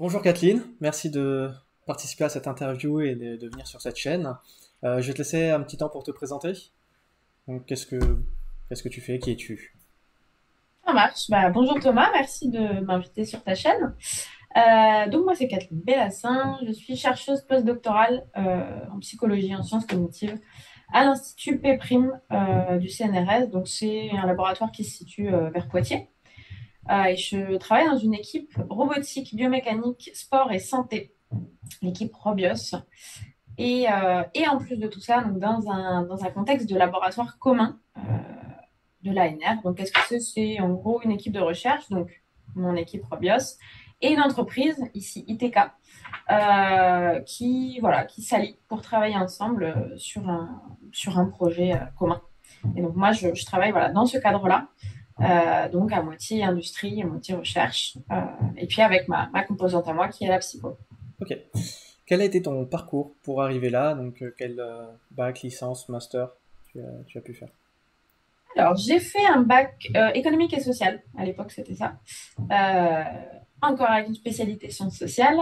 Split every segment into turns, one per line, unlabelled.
Bonjour Kathleen, merci de participer à cette interview et de venir sur cette chaîne. Je vais te laisser un petit temps pour te présenter. Donc, qu'est-ce que tu fais? Qui es-tu?
Ça marche. Bonjour Thomas, merci de m'inviter sur ta chaîne. Donc moi c'est Kathleen Bellassin, je suis chercheuse postdoctorale en psychologie et en sciences cognitives à l'Institut P' du CNRS. Donc c'est un laboratoire qui se situe vers Poitiers. Et je travaille dans une équipe robotique, biomécanique, sport et santé, l'équipe Robios. Et en plus de tout ça, donc dans un contexte de laboratoire commun de l'ANR. Donc, qu'est-ce que c'est? C'est en gros une équipe de recherche, donc mon équipe Robios, et une entreprise, ici ITK, qui s'allient pour travailler ensemble sur un projet commun. Et donc, moi, je travaille voilà, dans ce cadre-là, donc à moitié industrie, à moitié recherche, et puis avec ma composante à moi qui est la psycho.
Ok. Quel a été ton parcours pour arriver là? Donc, quel bac, licence, master tu as pu faire?
Alors, j'ai fait un bac économique et social, à l'époque c'était ça, euh, encore avec une spécialité sciences sociales.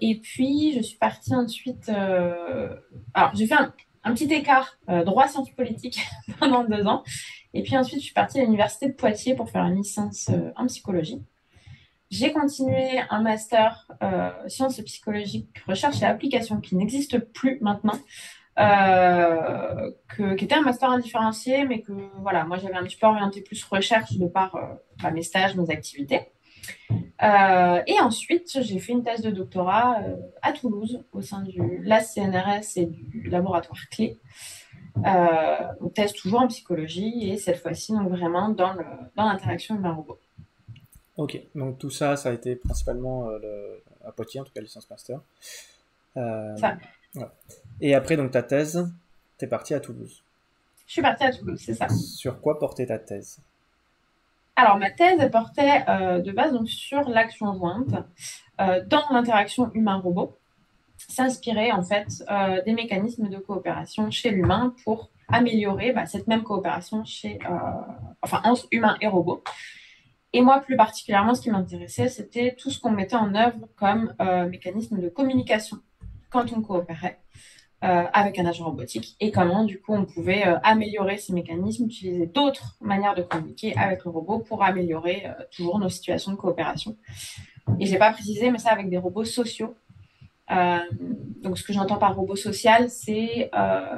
Et puis, je suis partie ensuite. Alors, j'ai fait un petit écart droit sciences politiques pendant 2 ans. Et puis ensuite, je suis partie à l'université de Poitiers pour faire une licence en psychologie. J'ai continué un master sciences psychologiques, recherche et application qui n'existe plus maintenant, qui était un master indifférencié, mais que voilà, moi j'avais un petit peu orienté plus recherche de par mes stages, mes activités. Et ensuite, j'ai fait une thèse de doctorat à Toulouse au sein du LAS-CNRS et du laboratoire Clé. Une thèse toujours en psychologie et cette fois-ci donc vraiment dans l'interaction humain-robot.
Ok. Donc, tout ça, ça a été principalement à Poitiers, en tout cas, licence master. Euh,
Ça,
ouais. Et après, donc, ta thèse, t'es parti à Toulouse.
je suis partie à Toulouse, c'est ça.
Sur quoi portait ta thèse?
Alors ma thèse elle portait de base donc sur l'action jointe dans l'interaction humain-robot, s'inspirer en fait des mécanismes de coopération chez l'humain pour améliorer cette même coopération entre humain et robot. Et moi, plus particulièrement, ce qui m'intéressait, c'était tout ce qu'on mettait en œuvre comme mécanisme de communication quand on coopérait avec un agent robotique et comment, du coup, on pouvait améliorer ces mécanismes, utiliser d'autres manières de communiquer avec le robot pour améliorer toujours nos situations de coopération. Et je n'ai pas précisé, mais ça avec des robots sociaux. Euh, donc, ce que j'entends par robot social, c'est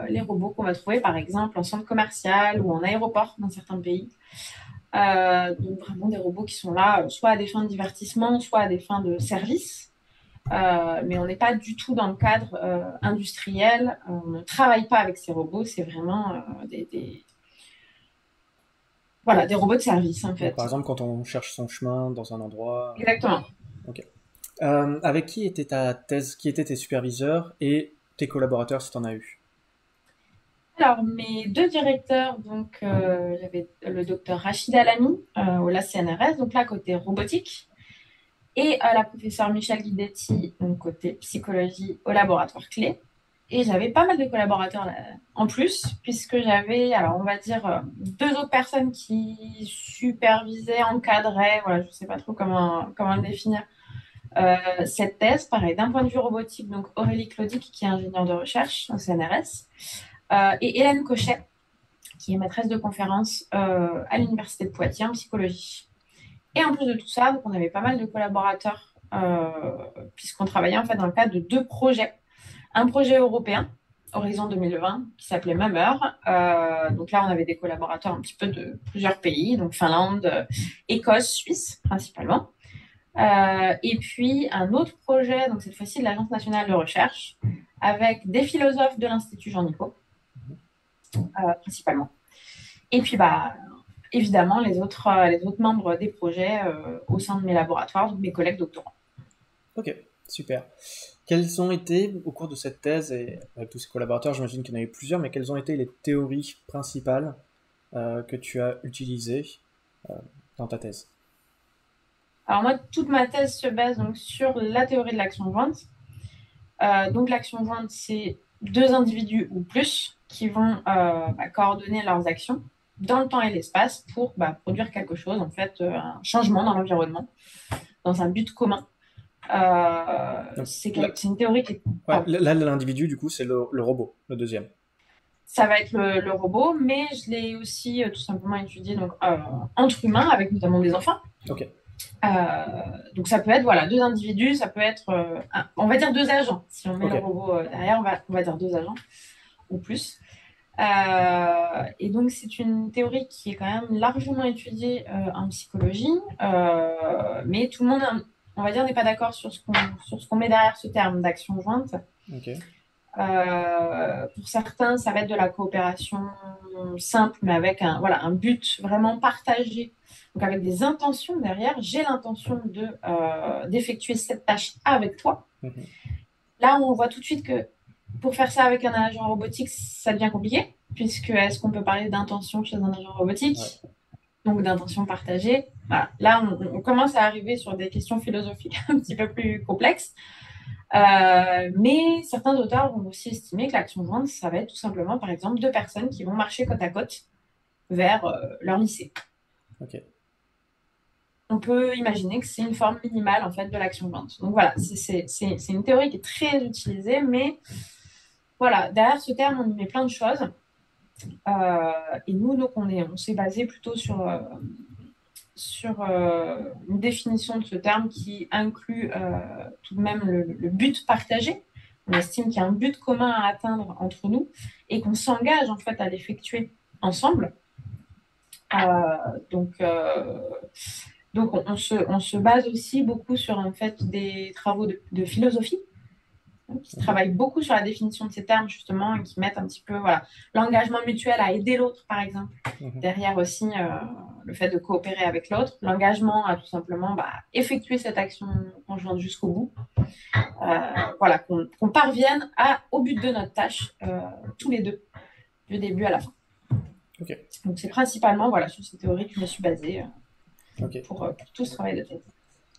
les robots qu'on va trouver, par exemple, en centre commercial ou en aéroport dans certains pays. Donc, vraiment des robots qui sont là, soit à des fins de divertissement, soit à des fins de service. Mais on n'est pas du tout dans le cadre industriel. On ne travaille pas avec ces robots. C'est vraiment voilà, des robots de service, en
Donc,
fait.
par exemple, quand on cherche son chemin dans un endroit.
Exactement.
Ok. Avec qui était ta thèse, qui étaient tes superviseurs et tes collaborateurs si tu en as eu?
Alors, mes deux directeurs, donc, il y avait le docteur Rachid Alami au LACNRS, donc là, côté robotique, et la professeure Michel Guidetti, donc côté psychologie au laboratoire clé. Et j'avais pas mal de collaborateurs là, en plus, puisque j'avais, alors on va dire, deux autres personnes qui supervisaient, encadraient, voilà, je sais pas trop comment le définir, cette thèse. Pareil, d'un point de vue robotique, donc Aurélie Claudic, qui est ingénieure de recherche au CNRS, et Hélène Cochet, qui est maîtresse de conférence à l'Université de Poitiers en psychologie. Et en plus de tout ça, donc on avait pas mal de collaborateurs, puisqu'on travaillait en fait dans le cadre de deux projets. Un projet européen, Horizon 2020, qui s'appelait Mummer. Donc là, on avait des collaborateurs un petit peu de plusieurs pays, donc Finlande, Écosse, Suisse principalement. Et puis un autre projet, donc cette fois-ci de l'Agence nationale de recherche, avec des philosophes de l'Institut Jean Nicot, principalement. Et puis évidemment les autres membres des projets au sein de mes laboratoires, donc mes collègues doctorants.
Ok, super. Quelles ont été, au cours de cette thèse, et avec tous ces collaborateurs, j'imagine qu'il y en a eu plusieurs, mais quelles ont été les théories principales que tu as utilisées euh, dans ta thèse?
Alors moi, toute ma thèse se base donc sur la théorie de l'action jointe. Donc l'action jointe, c'est deux individus ou plus qui vont coordonner leurs actions dans le temps et l'espace pour produire quelque chose, en fait, un changement dans l'environnement, dans un but commun.
Donc,
C'est une théorie qui est...
ouais,
pardon.
là, l'individu, du coup, c'est le robot, le deuxième.
Ça va être le robot, mais je l'ai aussi tout simplement étudié donc, entre humains, avec notamment des enfants.
Ok,
Euh, donc ça peut être voilà, deux individus, ça peut être, on va dire deux agents. Si on met
ok,
le robot derrière, on va dire deux agents ou plus. Et donc c'est une théorie qui est quand même largement étudiée en psychologie, mais tout le monde, on va dire, n'est pas d'accord sur ce qu'on met derrière ce terme d'action jointe.
ok,
Pour certains, ça va être de la coopération simple, mais avec voilà, un but vraiment partagé. Donc avec des intentions derrière, j'ai l'intention d'effectuer cette tâche avec toi.
mhm,
Là, on voit tout de suite que pour faire ça avec un agent robotique, ça devient compliqué, puisque est-ce qu'on peut parler d'intention chez un agent
ouais,
robotique? Donc d'intention partagée. Voilà. Là, on commence à arriver sur des questions philosophiques un petit peu plus complexes. Mais certains auteurs vont aussi estimer que l'action jointe, ça va être tout simplement, par exemple, deux personnes qui vont marcher côte à côte vers leur lycée.
ok,
On peut imaginer que c'est une forme minimale en fait de l'action jointe. Donc voilà, c'est une théorie qui est très utilisée, mais voilà, derrière ce terme, on y met plein de choses. Et nous, donc, on s'est basé plutôt sur une définition de ce terme qui inclut tout de même le but partagé. On estime qu'il y a un but commun à atteindre entre nous et qu'on s'engage en fait à l'effectuer ensemble. Euh, donc, euh, on se base aussi beaucoup sur en fait des travaux de philosophie qui
mhm,
travaillent beaucoup sur la définition de ces termes justement et qui mettent un petit peu voilà, l'engagement mutuel à aider l'autre par exemple.
mhm,
Derrière aussi le fait de coopérer avec l'autre, l'engagement à tout simplement effectuer cette action conjointe jusqu'au bout. Voilà, qu'on parvienne au but de notre tâche tous les deux, du début à la fin.
ok,
Donc c'est principalement voilà, sur ces théories que je me suis basée
ok.
pour tout ce travail de thèse.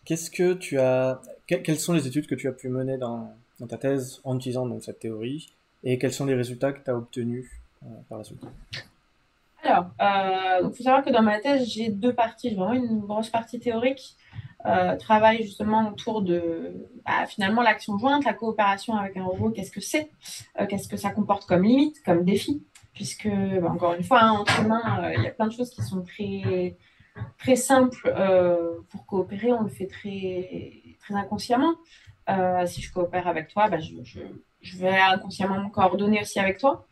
Qu'est-ce que tu as, quelles sont les études que tu as pu mener dans ta thèse en utilisant donc cette théorie et quels sont les résultats que tu as obtenus par la suite?
Alors, il faut savoir que dans ma thèse, j'ai deux parties. J'ai vraiment une grosse partie théorique, travail justement autour de finalement l'action jointe, la coopération avec un robot, qu'est-ce que c'est, qu'est-ce que ça comporte comme limite, comme défi, puisque, encore une fois, hein, entre humains, il y a plein de choses qui sont très, très simples pour coopérer, on le fait très, très inconsciemment. Si je coopère avec toi, je vais inconsciemment me coordonner aussi avec toi.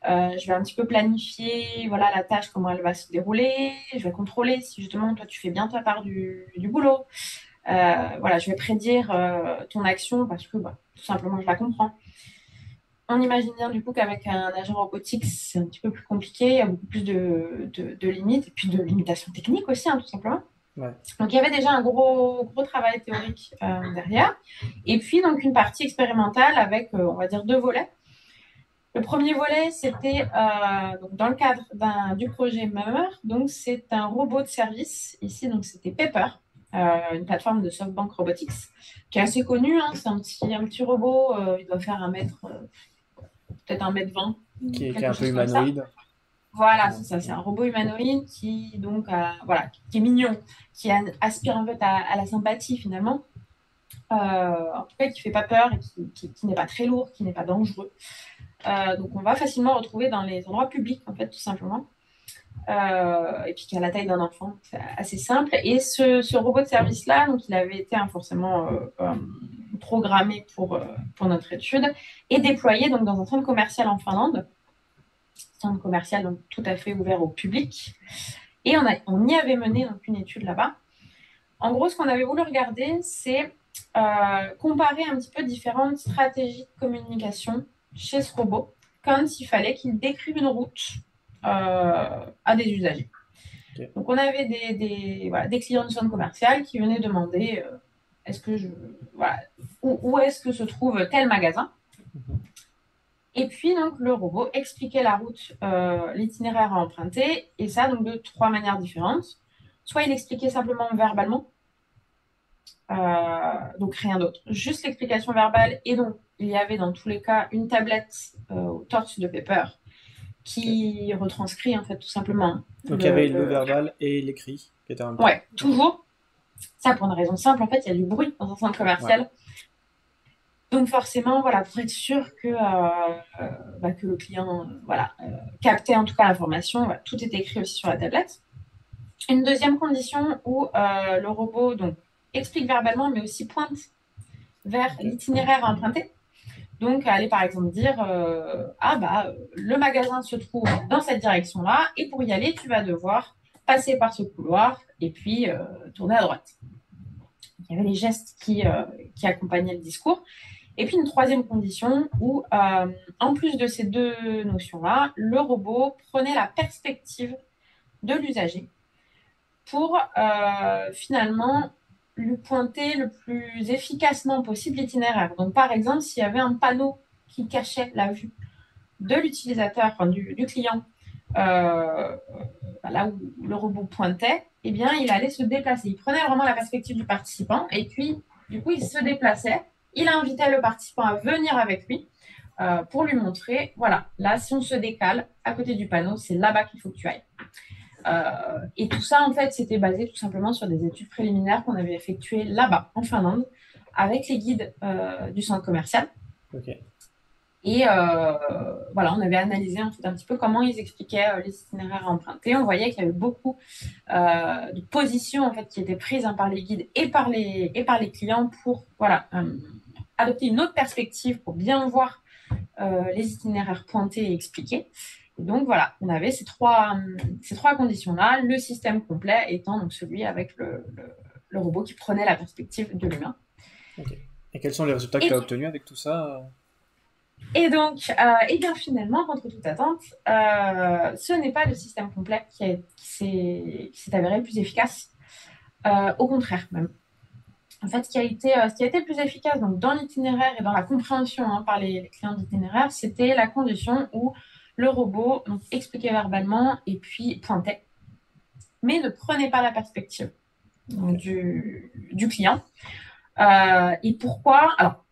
Je vais un petit peu planifier voilà, la tâche, comment elle va se dérouler. Je vais contrôler si justement toi tu fais bien ta part du boulot. Voilà, je vais prédire ton action parce que tout simplement je la comprends. On imagine bien du coup qu'avec un agent robotique, c'est un petit peu plus compliqué, il y a beaucoup plus de limites et puis de limitations techniques aussi, hein, tout simplement.
Ouais,
Donc il y avait déjà un gros travail théorique derrière. Et puis donc une partie expérimentale avec, on va dire, deux volets. Le premier volet, c'était donc dans le cadre du projet Mummer. Donc, c'est un robot de service. Ici, donc c'était Pepper, une plateforme de SoftBank Robotics, qui est assez connue, hein. C'est un petit robot. Il doit faire un mètre, peut-être un mètre 20,
qui est
quelque
un peu
chose comme ça.
humanoïde.
Voilà,
Ouais,
c'est ça. C'est un robot humanoïde qui, donc, voilà, qui est mignon, qui aspire en fait à la sympathie finalement. En tout cas, qui fait pas peur et qui n'est pas très lourd, qui n'est pas dangereux. Donc, on va facilement retrouver dans les endroits publics, en fait, tout simplement. Et puis, qui a la taille d'un enfant, c'est assez simple. Et ce robot de service-là, donc, il avait été forcément programmé pour notre étude et déployé donc, dans un centre commercial en Finlande. Centre commercial donc, tout à fait ouvert au public. Et on y avait mené donc, une étude là-bas. En gros, ce qu'on avait voulu regarder, c'est comparer un petit peu différentes stratégies de communication chez ce robot quand il fallait qu'il décrive une route à des usagers.
ok.
Donc, on avait voilà, des clients de centre commercial qui venaient demander est-ce que voilà, où est-ce que se trouve tel magasin.
Mhm,
Et puis, donc, le robot expliquait la route, l'itinéraire à emprunter, et ça, donc, de trois manières différentes. Soit il expliquait simplement verbalement, donc rien d'autre, juste l'explication verbale. Et donc, il y avait dans tous les cas une tablette au torse de Pepper
ok.
qui retranscrit en fait tout simplement
Donc il y avait le
le...
verbal et l'écrit qui étaient en même temps.
Ouais,
Ok.
toujours. Ça, pour une raison simple, en fait, il y a du bruit dans un centre
Ouais.
commercial. Donc forcément, voilà, pour être sûr que le client captait en tout cas l'information, voilà, tout est écrit aussi sur la tablette. Une deuxième condition où le robot donc, explique verbalement, mais aussi pointe vers
Ok.
l'itinéraire à emprunter. Donc, aller par exemple dire le magasin se trouve dans cette direction-là, et pour y aller, tu vas devoir passer par ce couloir et puis tourner à droite. Il y avait les gestes qui accompagnaient le discours. Et puis une troisième condition où, en plus de ces deux notions-là, le robot prenait la perspective de l'usager pour finalement lui pointer le plus efficacement possible l'itinéraire. Donc, par exemple, s'il y avait un panneau qui cachait la vue de l'utilisateur, enfin, du client, euh, là où le robot pointait, eh bien, il allait se déplacer. Il prenait vraiment la perspective du participant et puis, du coup, il se déplaçait. Il invitait le participant à venir avec lui pour lui montrer, voilà, là, si on se décale à côté du panneau, c'est là-bas qu'il faut que tu ailles. Et tout ça, en fait, c'était basé tout simplement sur des études préliminaires qu'on avait effectuées là-bas, en Finlande, avec les guides du centre commercial.
Ok.
Et voilà, on avait analysé en fait un petit peu comment ils expliquaient les itinéraires à emprunter. On voyait qu'il y avait beaucoup de positions en fait qui étaient prises par les guides et par les clients pour voilà adopter une autre perspective pour bien voir les itinéraires pointés et expliqués. Et donc voilà, on avait ces trois conditions-là, le système complet étant donc celui avec le robot qui prenait la perspective de l'humain.
Ok. Et quels sont les résultats que tu
Et
as obtenus avec tout ça?
Et donc, et bien finalement, contre toute attente, ce n'est pas le système complet qui s'est avéré le plus efficace. Au contraire, même. En fait, ce qui a été le plus efficace donc, dans l'itinéraire et dans la compréhension par les clients d'itinéraire, c'était la condition où le robot donc, expliquait verbalement et puis pointait, mais ne prenait pas la perspective donc,
Ok.
du client. Et pourquoi? Alors,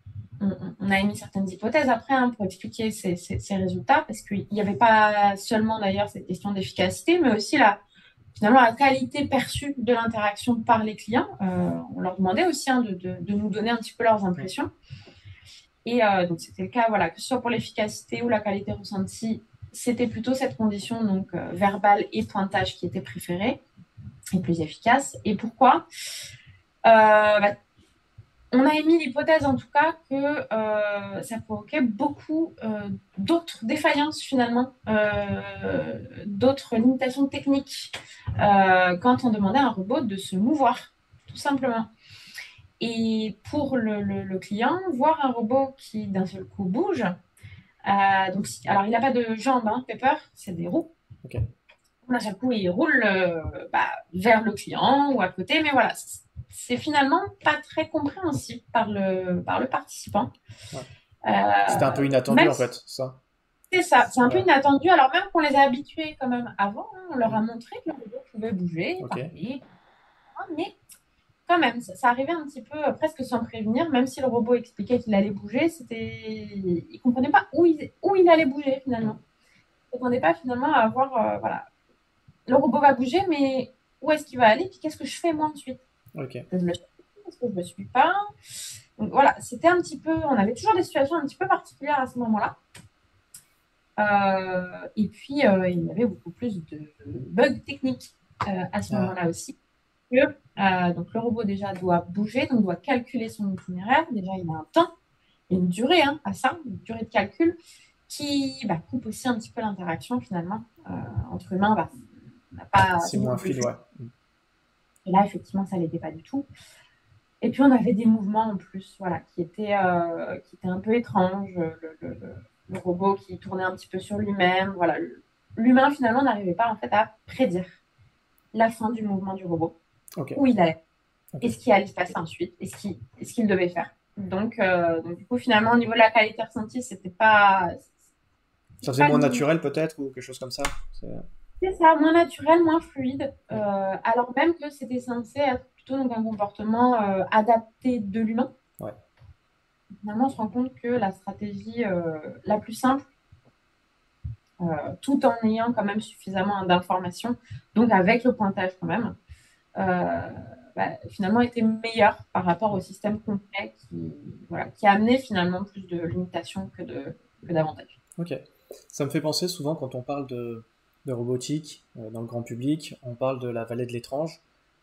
on a émis certaines hypothèses après pour expliquer ces résultats, parce qu'il n'y avait pas seulement d'ailleurs cette question d'efficacité, mais aussi finalement la qualité perçue de l'interaction par les clients. On leur demandait aussi de nous donner un petit peu leurs
Mm.
impressions. Et donc c'était le cas, voilà, que ce soit pour l'efficacité ou la qualité ressentie, c'était plutôt cette condition donc verbale et pointage qui était préférée et plus efficace. Et pourquoi? Bah, on a émis l'hypothèse en tout cas que ça provoquait beaucoup d'autres défaillances finalement, d'autres limitations techniques quand on demandait à un robot de se mouvoir, tout simplement. Et pour le client, voir un robot qui d'un seul coup bouge, donc, alors il n'a pas de jambes, Pepper, c'est des roues.
Ok.
D'un seul coup, il roule vers le client ou à côté, mais voilà, c'est finalement pas très compréhensible par le participant.
Ouais.
Euh,
C'était un peu inattendu
Même
en
si
fait, ça.
c'est ça, c'est un peu
Ouais.
inattendu, alors même qu'on les a habitués quand même avant, on leur a
Mm.
montré que le robot pouvait bouger,
Ok.
parler, mais quand même, ça arrivait un petit peu presque sans prévenir, même si le robot expliquait qu'il allait bouger, il ne comprenait pas où il allait bouger finalement.
Mm.
Il ne comprenait pas finalement à avoir, voilà, le robot va bouger, mais où est-ce qu'il va aller? Puis qu'est-ce que je fais moi ensuite?
Ok.
Est-ce que je le suis? Est-ce que je ne le suis pas? Donc voilà, c'était un petit peu, on avait toujours des situations un petit peu particulières à ce moment-là. Et puis, il y avait beaucoup plus de bugs techniques à ce
Ah.
moment-là aussi. Que, donc le robot déjà doit bouger, donc doit calculer son itinéraire. Déjà, il a un temps, et une durée à ça, une durée de calcul qui coupe aussi un petit peu l'interaction finalement entre humains.
C'est
C'est
moins
beaucoup plus
fluide,
fluide.
ouais. Mm.
Et là, effectivement, ça ne l'était pas du tout. Et puis, on avait des mouvements en plus, voilà, qui étaient un peu étranges. Le robot qui tournait un petit peu sur lui-même. Voilà. L'humain, finalement, n'arrivait pas, en fait, à prédire la fin du mouvement du robot,
Ok.
où il allait,
Ok.
et ce qui allait se passer ensuite, et ce qu'il devait faire. Donc, du coup, finalement, au niveau de la qualité ressentie, c'était pas,
Ça faisait
pas
moins
une-
naturel peut-être ou quelque chose comme ça.
c'est ça, moins naturel, moins fluide,
Ouais.
alors même que c'était censé être plutôt donc, un comportement adapté de l'humain.
Ouais.
Finalement, on se rend compte que la stratégie la plus simple, tout en ayant quand même suffisamment d'informations, donc avec le pointage quand même, finalement été meilleur par rapport au système complet voilà, qui a amené finalement plus de limitations que d'avantages.
Ok. Ça me fait penser souvent quand on parle de robotique dans le grand public, on parle de la vallée de l'étrange,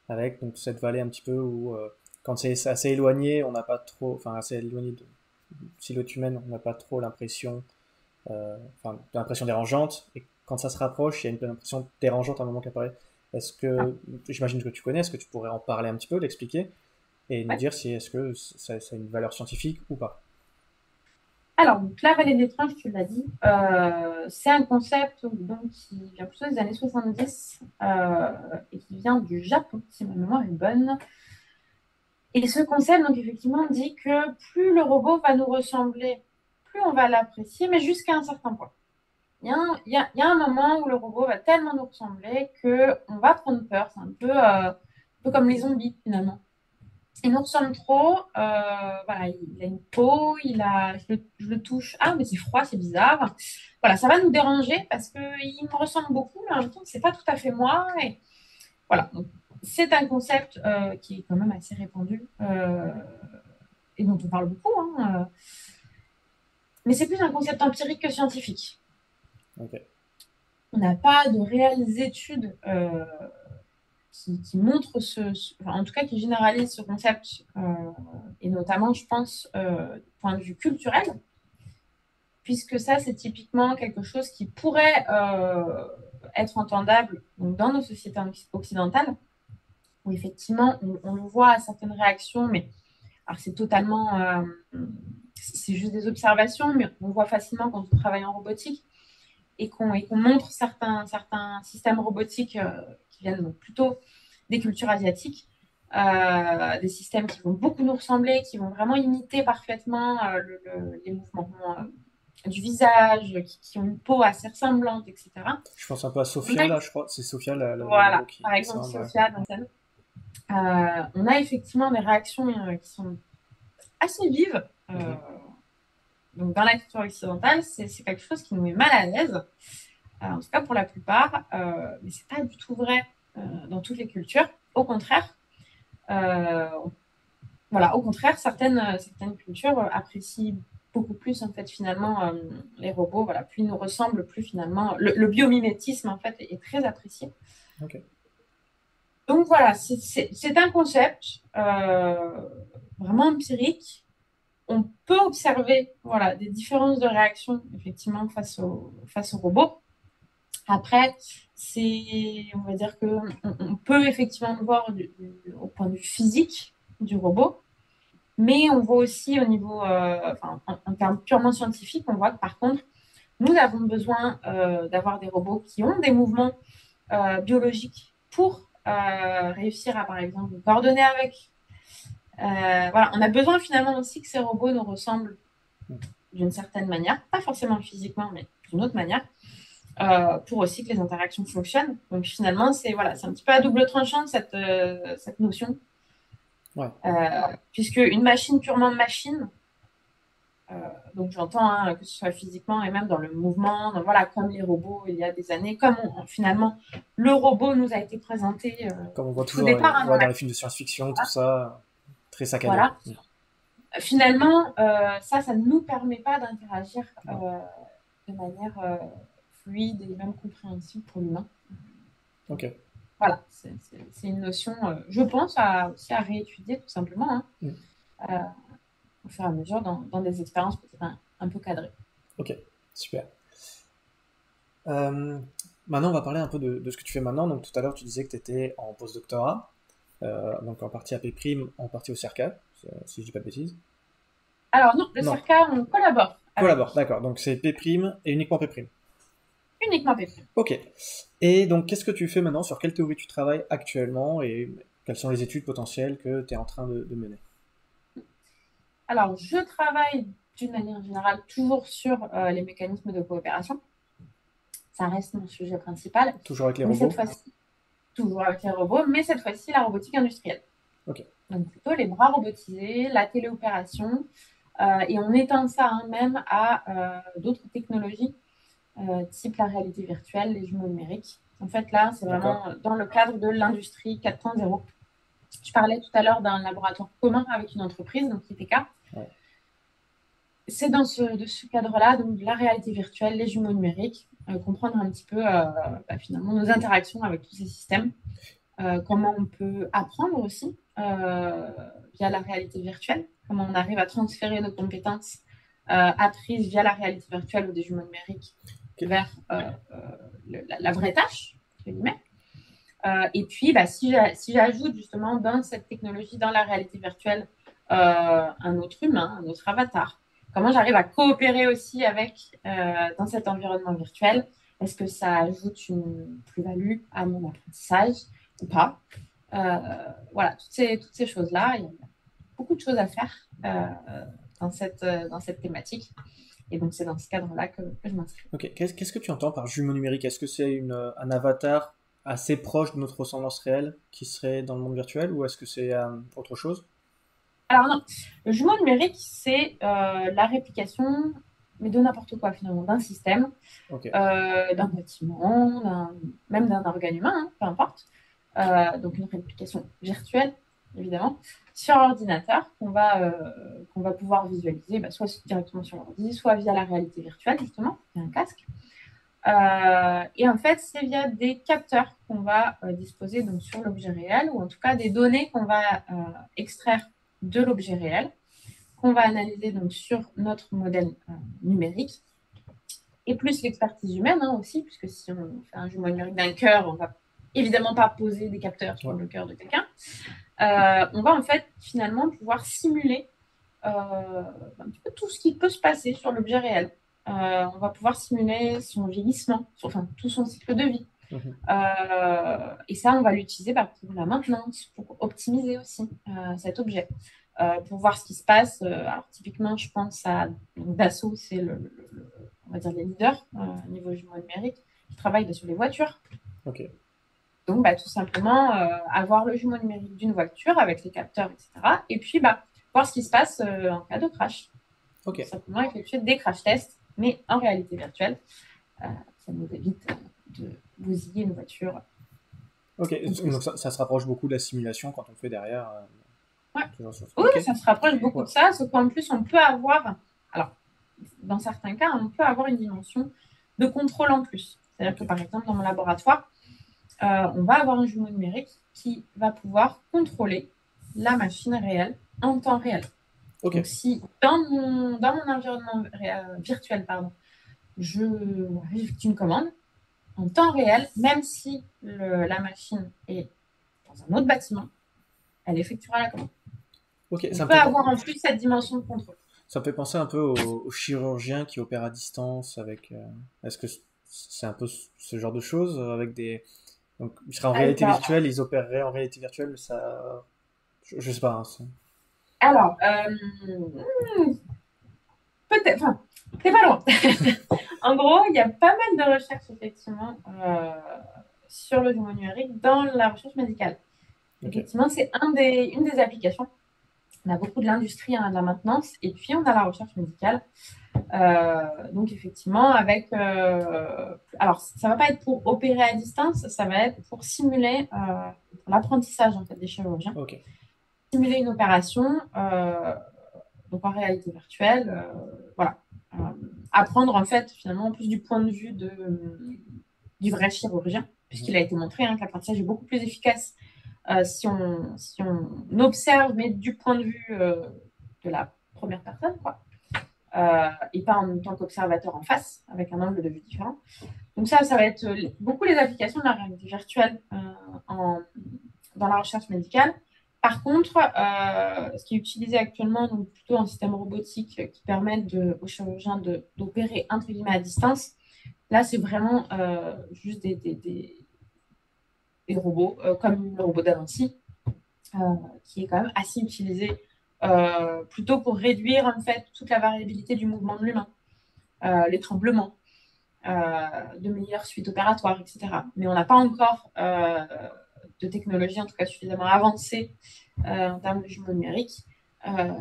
avec donc cette vallée un petit peu où quand c'est assez éloigné, on n'a pas trop, enfin assez éloigné de silhouette humaine, on n'a pas trop l'impression, enfin l'impression dérangeante, et quand ça se rapproche, il y a une impression dérangeante à un moment qui apparaît. Est-ce
Ah,
que, j'imagine que tu connais, est-ce que tu pourrais en parler un petit peu, l'expliquer, et nous
ouais.
dire si est-ce que ça a une valeur scientifique ou pas?
Alors, donc, la vallée des trains, tu l'as dit, c'est un concept donc, qui vient plutôt des années 70 et qui vient du Japon, si ma mémoire est bonne. Et ce concept, donc effectivement, dit que plus le robot va nous ressembler, plus on va l'apprécier, mais jusqu'à un certain point. Il y a un moment où le robot va tellement nous ressembler qu'on va prendre peur. C'est un peu comme les zombies, finalement. Il nous ressemble trop. Voilà, il a une peau, je le touche. Ah, mais c'est froid, c'est bizarre. Voilà, ça va nous déranger parce qu'il me ressemble beaucoup, mais en même temps, c'est pas tout à fait moi. Et voilà, donc, c'est un concept qui est quand même assez répandu et dont on parle beaucoup, hein, mais c'est plus un concept empirique que scientifique.
Ok.
On n'a pas de réelles études qui montrent enfin, en tout cas qui généralisent ce concept, et notamment, je pense, du point de vue culturel, puisque ça, c'est typiquement quelque chose qui pourrait être entendable donc, dans nos sociétés occidentales, où effectivement, on le voit à certaines réactions, mais alors c'est totalement, c'est juste des observations, mais on voit facilement quand on travaille en robotique et qu'on montre certains systèmes robotiques qui viennent donc plutôt des cultures asiatiques, des systèmes qui vont beaucoup nous ressembler, qui vont vraiment imiter parfaitement les mouvements du visage, qui ont une peau assez ressemblante, etc.
Je pense un peu à
On a,
Sophia là, je crois. C'est Sophia le robot
voilà, par
qui
exemple,
ressemble. Ouais.
Sophia dans scène. On a effectivement des réactions qui sont assez vives.
Mhm.
Donc, dans la culture occidentale, c'est quelque chose qui nous met mal à l'aise, en tout cas pour la plupart, mais c'est pas du tout vrai dans toutes les cultures. Au contraire, euh, voilà, au contraire, certaines cultures apprécient beaucoup plus en fait finalement les robots. Voilà, plus ils nous ressemblent, plus finalement le biomimétisme en fait est très apprécié.
Ok.
Donc voilà, c'est un concept vraiment empirique. On peut observer voilà des différences de réaction effectivement face au robot. Après, on va dire que on peut effectivement le voir au point de vue physique du robot. Mais on voit aussi au niveau, enfin, en termes purement scientifiques, on voit que par contre, nous avons besoin d'avoir des robots qui ont des mouvements biologiques pour réussir à, par exemple, nous coordonner avec. Voilà, on a besoin finalement aussi que ces robots nous ressemblent d'une certaine manière, pas forcément physiquement, mais d'une autre manière, pour aussi que les interactions fonctionnent. Donc finalement, c'est un petit peu à double tranchant cette notion,
Ouais.
puisque une machine purement machine, Euh, donc j'entends hein, que ce soit physiquement et même dans le mouvement, voilà, comme les robots il y a des années, comme finalement le robot nous a été présenté
Comme on
au
voit
tout
toujours
départ, hein,
ouais, dans les films de science-fiction, tout ça, très saccadé.
voilà. Finalement, ça ne nous permet pas d'interagir
Non.
de manière fluide et même compréhensible pour l'humain.
Ok.
Voilà, c'est une notion, je pense, aussi à réétudier tout simplement, hein,
Mm.
euh, au fur et à mesure dans des expériences peut-être un peu cadrées.
Ok. Super. Euh, Maintenant, on va parler un peu de ce que tu fais maintenant. Donc, tout à l'heure, tu disais que tu étais en postdoctorat, donc en partie à P', en partie au CERCA, si je dis pas de bêtises.
Alors non, le
Non,
CERCA, on collabore avec.
collabore, d'accord. Donc, c'est P' et uniquement P'.
Uniquement PP.
Ok. Et donc, qu'est-ce que tu fais maintenant? Sur quelle théorie tu travailles actuellement et quelles sont les études potentielles que tu es en train de mener?
Alors, je travaille d'une manière générale toujours sur les mécanismes de coopération. Ça reste mon sujet principal.
Toujours avec les
Mais cette
robots?
fois-ci, toujours avec les robots, mais cette fois-ci, la robotique industrielle.
Ok.
Donc, plutôt les bras robotisés, la téléopération. Et on éteint ça même à d'autres technologies, type la réalité virtuelle, les jumeaux numériques. En fait, là, c'est
D'accord.
vraiment dans le cadre de l'industrie 4.0. Je parlais tout à l'heure d'un laboratoire commun avec une entreprise, donc ITK.
Ouais.
C'est de ce cadre-là, donc de la réalité virtuelle, les jumeaux numériques, comprendre un petit peu finalement nos interactions avec tous ces systèmes, comment on peut apprendre aussi via la réalité virtuelle, comment on arrive à transférer nos compétences apprises via la réalité virtuelle ou des jumeaux numériques vers la vraie tâche, entre guillemets. Et puis, si j'ajoute justement dans cette technologie, dans la réalité virtuelle, un autre humain, un autre avatar, comment j'arrive à coopérer aussi avec dans cet environnement virtuel? Est-ce que ça ajoute une plus-value à mon apprentissage ou pas? Voilà, toutes ces choses-là, il y a beaucoup de choses à faire dans cette thématique. Et donc, c'est dans ce cadre-là que je m'inscris.
Ok, qu'est-ce que tu entends par jumeau numérique? Est-ce que c'est un avatar assez proche de notre ressemblance réelle qui serait dans le monde virtuel ou est-ce que c'est autre chose?
Alors non, le jumeau numérique, c'est la réplication, mais de n'importe quoi finalement, d'un système,
Ok,
d'un bâtiment, même d'un organe humain, hein, peu importe. Donc une réplication virtuelle, évidemment, sur ordinateur qu'on va pouvoir visualiser, soit directement sur l'ordi, soit via la réalité virtuelle, justement, via un casque. Et en fait, c'est via des capteurs qu'on va disposer donc, sur l'objet réel, ou en tout cas des données qu'on va extraire de l'objet réel, qu'on va analyser donc, sur notre modèle numérique, et plus l'expertise humaine hein, aussi, puisque si on fait un jumeau numérique d'un cœur, on va évidemment pas poser des capteurs sur
ouais.
le cœur de quelqu'un. On va en fait finalement pouvoir simuler un petit peu tout ce qui peut se passer sur l'objet réel. On va pouvoir simuler son vieillissement, enfin tout son cycle de vie.
Mhm.
Et ça, on va l'utiliser pour la maintenance, pour optimiser aussi cet objet, pour voir ce qui se passe. Alors typiquement, je pense à Dassault, c'est on va dire les leaders au niveau jumeau numérique qui travaillent sur les voitures.
Ok,
Donc, tout simplement, avoir le jumeau numérique d'une voiture avec les capteurs, etc. Et puis, voir ce qui se passe en cas de crash.
ok,
Donc, simplement effectuer des crash tests, mais en réalité virtuelle. Ça nous évite de bousiller une voiture.
ok. Donc ça se rapproche beaucoup de la simulation quand on fait derrière.
Ouais.
Toujours sur ça.
Oui,
Ok,
ça se rapproche beaucoup
ouais.
de ça, sauf qu'en plus, on peut avoir, alors, dans certains cas, on peut avoir une dimension de contrôle en plus. C'est-à-dire que,
Ok,
par exemple, dans mon laboratoire, on va avoir un jumeau numérique qui va pouvoir contrôler la machine réelle en temps réel.
ok,
Donc, si dans mon environnement virtuel, pardon, j'effectue une commande en temps réel, même si la machine est dans un autre bâtiment, elle effectuera la commande.
ok.
On peut avoir en plus cette dimension de contrôle.
Ça me fait penser un peu aux chirurgiens qui opèrent à distance avec. Est-ce que c'est un peu ce genre de choses avec des. Donc, ils seraient en réalité
Alors,
virtuelle, ils opéreraient en réalité virtuelle, ça. Je sais pas. Hein,
alors peut-être, enfin, t'es pas loin. En gros, il y a pas mal de recherches, effectivement, sur le jumeau numérique dans la recherche médicale.
ok,
Effectivement, c'est une des applications. On a beaucoup de l'industrie, hein, de la maintenance, et puis on a la recherche médicale. Donc, effectivement, avec. Alors, ça ne va pas être pour opérer à distance, ça va être pour simuler l'apprentissage en fait, des chirurgiens.
ok,
Simuler une opération, donc en réalité virtuelle. Voilà. Euh, Apprendre, en fait, finalement, en plus du point de vue du vrai chirurgien,
mhm,
puisqu'il a été montré hein, que l'apprentissage est beaucoup plus efficace si on observe, mais du point de vue de la première personne, quoi. Et pas en tant qu'observateur en face, avec un angle de vue différent. Donc ça va être beaucoup les applications de la réalité virtuelle dans la recherche médicale. Par contre, ce qui est utilisé actuellement, donc plutôt un système robotique qui permet aux chirurgiens d'opérer entre guillemets à distance, là c'est vraiment juste des robots, comme le robot Da Vinci, euh, qui est quand même assez utilisé plutôt pour réduire en fait toute la variabilité du mouvement de l'humain, les tremblements, de meilleures suites opératoires, etc. Mais on n'a pas encore de technologie, en tout cas suffisamment avancée en termes de jumeaux numériques euh,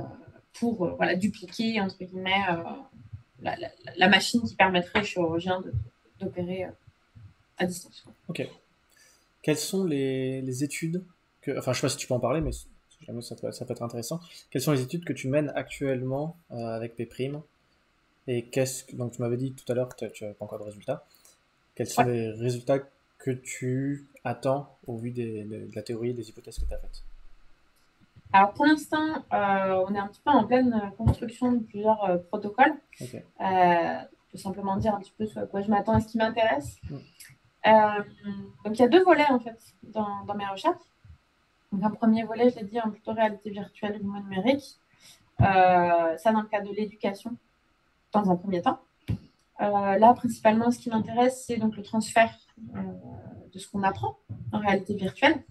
pour voilà, dupliquer, entre guillemets, la machine qui permettrait aux chirurgiens d'opérer à distance.
ok. Quelles sont les études enfin, je sais pas si tu peux en parler, mais si jamais ça peut être intéressant. Quelles sont les études que tu mènes actuellement avec Pprime? Et donc tu m'avais dit tout à l'heure que tu n'avais pas encore de résultats. Quels sont
Ouais.
les résultats que tu attends au vu de la théorie et des hypothèses que tu as faites?
Alors pour l'instant, on est un petit peu en pleine construction de plusieurs protocoles.
Ok.
Je peux simplement dire un petit peu à quoi je m'attends et ce qui m'intéresse.
Mm.
Donc il y a deux volets en fait dans mes recherches. Donc un premier volet, je l'ai dit, en plutôt réalité virtuelle du monde numérique. Ça dans le cadre de l'éducation dans un premier temps. Là, principalement, ce qui m'intéresse, c'est donc le transfert de ce qu'on apprend en réalité virtuelle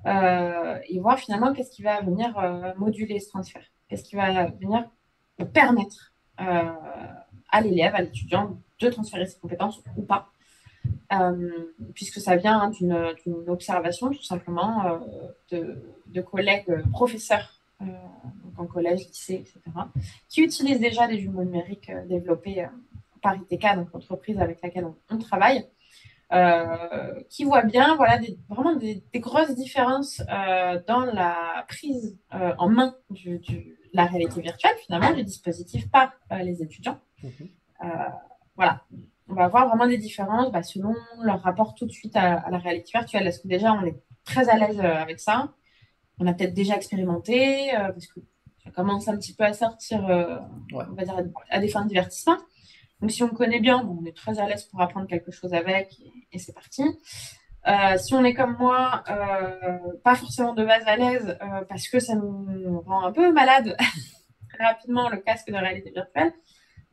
et voir finalement qu'est-ce qui va venir moduler ce transfert, qu'est-ce qui va venir permettre à l'élève, à l'étudiant de transférer ses compétences ou pas, puisque ça vient d'une observation tout simplement de collègues professeurs donc en collège, lycée, etc., qui utilisent déjà des jumeaux numériques développés par ITK, donc l'entreprise avec laquelle on travaille, qui voient bien voilà, vraiment des grosses différences dans la prise en main de la réalité virtuelle, finalement, du dispositif par les étudiants.
Mhm.
Euh, voilà. On va voir vraiment des différences selon leur rapport tout de suite à la réalité virtuelle. Est-ce que déjà on est très à l'aise avec ça? On a peut-être déjà expérimenté, parce que ça commence un petit peu à sortir,
Ouais.
on va dire, à des fins de divertissement. Donc, si on connaît bien, on est très à l'aise pour apprendre quelque chose avec et c'est parti. Si on est comme moi, pas forcément de base à l'aise parce que ça nous rend un peu malade très rapidement le casque de réalité virtuelle,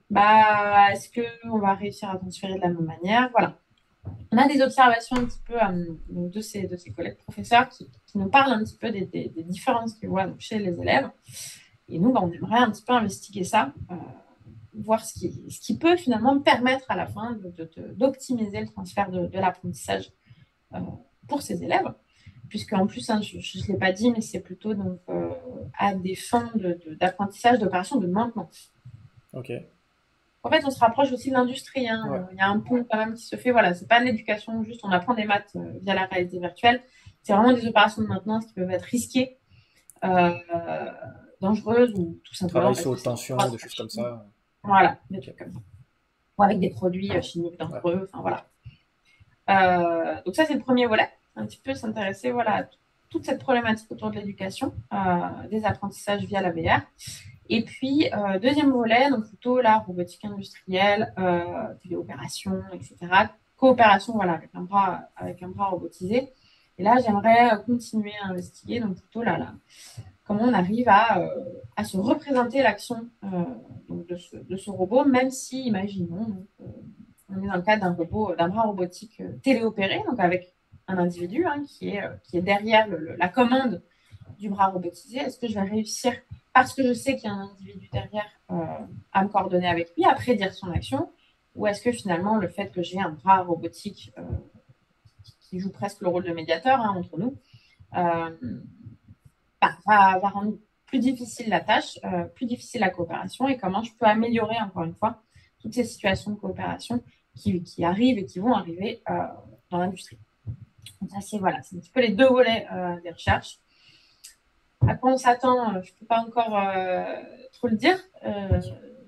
est-ce qu'on va réussir à transférer de la même manière? Voilà. On a des observations un petit peu de ces collègues professeurs qui nous parlent un petit peu des différences qu'ils voient donc, chez les élèves. Et nous, on aimerait un petit peu investiguer ça, voir ce qui peut finalement permettre à la fin d'optimiser le transfert de l'apprentissage euh, pour ces élèves. Puisque en plus, hein, je ne l'ai pas dit, mais c'est plutôt donc, à des fins d'apprentissage, d'opérations de maintenance.
Ok.
En fait, on se rapproche aussi de l'industrie. Hein.
Ouais.
Il y a un pont quand même qui se fait. Voilà, c'est pas de l'éducation, juste on apprend des maths via la réalité virtuelle. C'est vraiment des opérations de maintenance qui peuvent être risquées, euh, dangereuses ou tout simplement
Travail
parce
sous
que
haute
c'est
tension, des choses comme ça.
voilà, des
Ok.
trucs comme ça. Ou avec des produits chimiques
Ouais.
dangereux. Enfin voilà. Donc ça, c'est le premier volet. Un petit peu s'intéresser voilà, à toute cette problématique autour de l'éducation, des apprentissages via la VR. Et puis, deuxième volet, donc plutôt la robotique industrielle, téléopération, etc. Coopération, voilà, avec un bras robotisé. Et là, j'aimerais continuer à investiguer, donc plutôt comment on arrive à se représenter l'action donc de ce robot, même si, imaginons, donc, on est dans le cadre d'un bras robotique téléopéré, donc avec un individu qui est derrière la commande du bras robotisé. Est-ce que je vais réussir, parce que je sais qu'il y a un individu derrière, à me coordonner avec lui, à prédire son action, ou est-ce que finalement le fait que j'ai un bras robotique qui joue presque le rôle de médiateur entre nous euh, va rendre plus difficile la tâche, plus difficile la coopération et comment je peux améliorer encore une fois toutes ces situations de coopération qui arrivent et qui vont arriver dans l'industrie. Donc ça, c'est un petit peu les deux volets des recherches. À quoi on s'attend, je ne peux pas encore trop le dire.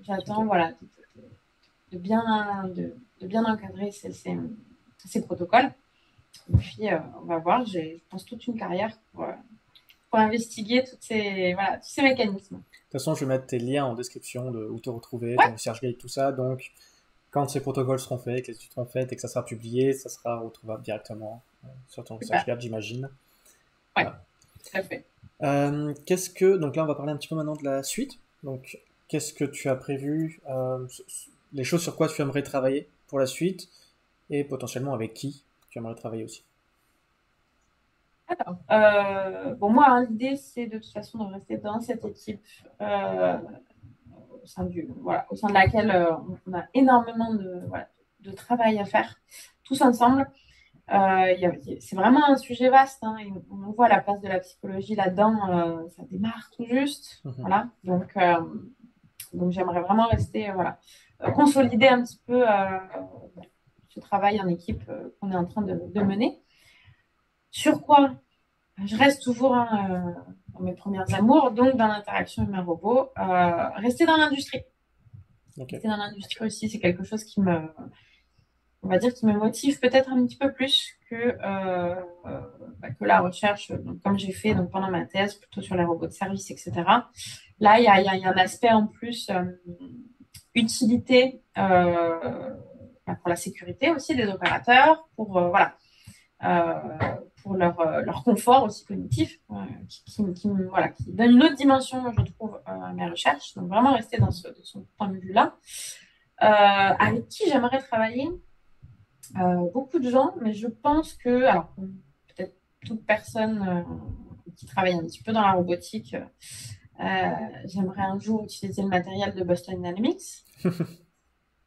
J'attends
Ok.
voilà, de bien encadrer ces protocoles. Et puis, on va voir, j'ai, je pense, toute une carrière pour investiguer tous ces mécanismes.
De toute façon, je vais mettre tes liens en description de où te retrouver, ton
Ouais,
research guide, tout ça. Donc, quand ces protocoles seront faits, que les études seront faites et que ça sera publié, ça sera retrouvable directement sur ton research
super.
guide, j'imagine.
Ouais,
Voilà.
tout à fait.
Donc là, on va parler un petit peu maintenant de la suite. Donc, qu'est-ce que tu as prévu, les choses sur quoi tu aimerais travailler pour la suite et potentiellement avec qui tu aimerais travailler aussi.
Alors, bon, moi, l'idée, c'est de toute façon de rester dans cette équipe au sein de laquelle on a énormément de travail à faire, tous ensemble. C'est vraiment un sujet vaste, hein, et on voit la place de la psychologie là-dedans, ça démarre tout juste.
Mhm.
Voilà. Donc j'aimerais vraiment rester, consolider un petit peu ce travail en équipe qu'on est en train de mener. Sur quoi? je reste toujours dans mes premières amours, donc dans l'interaction avec mes robots. Rester dans l'industrie.
Ok.
Rester dans l'industrie aussi, c'est quelque chose on va dire, qui me motive peut-être un petit peu plus que la recherche, donc, comme j'ai fait donc, pendant ma thèse, plutôt sur les robots de service, etc. Là, il y a un aspect en plus utilité pour la sécurité aussi des opérateurs, voilà, pour leur confort aussi cognitif, voilà, qui donne une autre dimension, je trouve, à mes recherches. Donc, vraiment rester de ce point de vue-là. Avec qui j'aimerais travailler beaucoup de gens, mais je pense que, alors, peut-être toute personne qui travaille un petit peu dans la robotique, j'aimerais un jour utiliser le matériel de Boston Dynamics,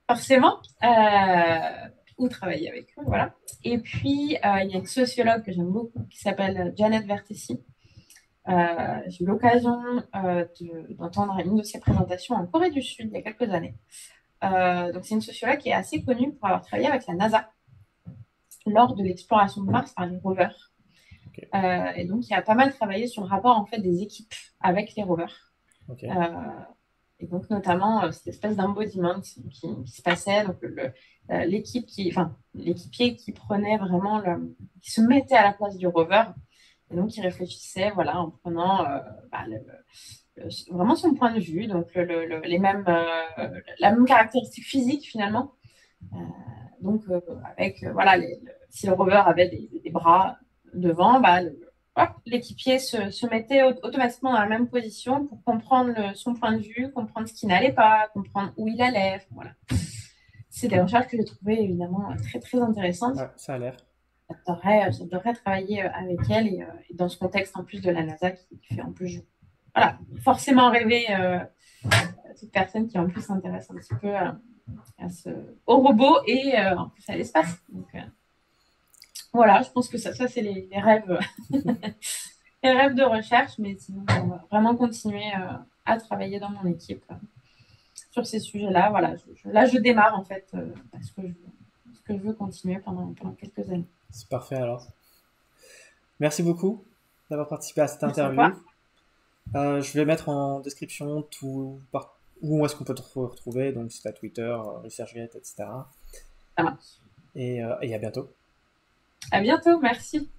forcément, ou travailler avec eux, voilà. Et puis, il y a une sociologue que j'aime beaucoup qui s'appelle Janet Vertesi. J'ai eu l'occasion d'entendre une de ses présentations en Corée du Sud il y a quelques années. Donc, c'est une sociologue qui est assez connue pour avoir travaillé avec la NASA lors de l'exploration de Mars par les rovers.
Ok.
Et donc, il a pas mal travaillé sur le rapport en fait des équipes avec les rovers.
Ok.
Euh, et donc, notamment, cette espèce d'embodiment qui se passait. Donc, l'équipier qui prenait vraiment qui se mettait à la place du rover. Et donc, il réfléchissait, voilà, en prenant vraiment son point de vue, donc la même caractéristique physique finalement. Euh, donc, voilà, si le rover avait des bras devant, bah, hop, l'équipier se mettait automatiquement dans la même position pour comprendre son point de vue, comprendre ce qui n'allait pas, comprendre où il allait. Voilà. C'est des recherches que j'ai trouvées évidemment très très intéressantes.
Ouais, ça a l'air.
J'adorerais travailler avec elle et dans ce contexte en plus de la NASA qui fait en plus, voilà, forcément rêver à toute personne qui en plus s'intéresse un petit peu au robot et en plus à l'espace. Donc, voilà, je pense que ça c'est les rêves, les rêves de recherche, mais sinon, on va vraiment continuer à travailler dans mon équipe sur ces sujets-là. Voilà, là, je démarre en fait parce que je veux continuer pendant quelques années.
C'est parfait alors. Merci beaucoup d'avoir participé à cette
Merci à
interview.
toi.
Je vais mettre en description où est-ce qu'on peut te retrouver, donc c'est à Twitter, ResearchGate, etc.
Ça marche.
Et à bientôt.
À bientôt, merci.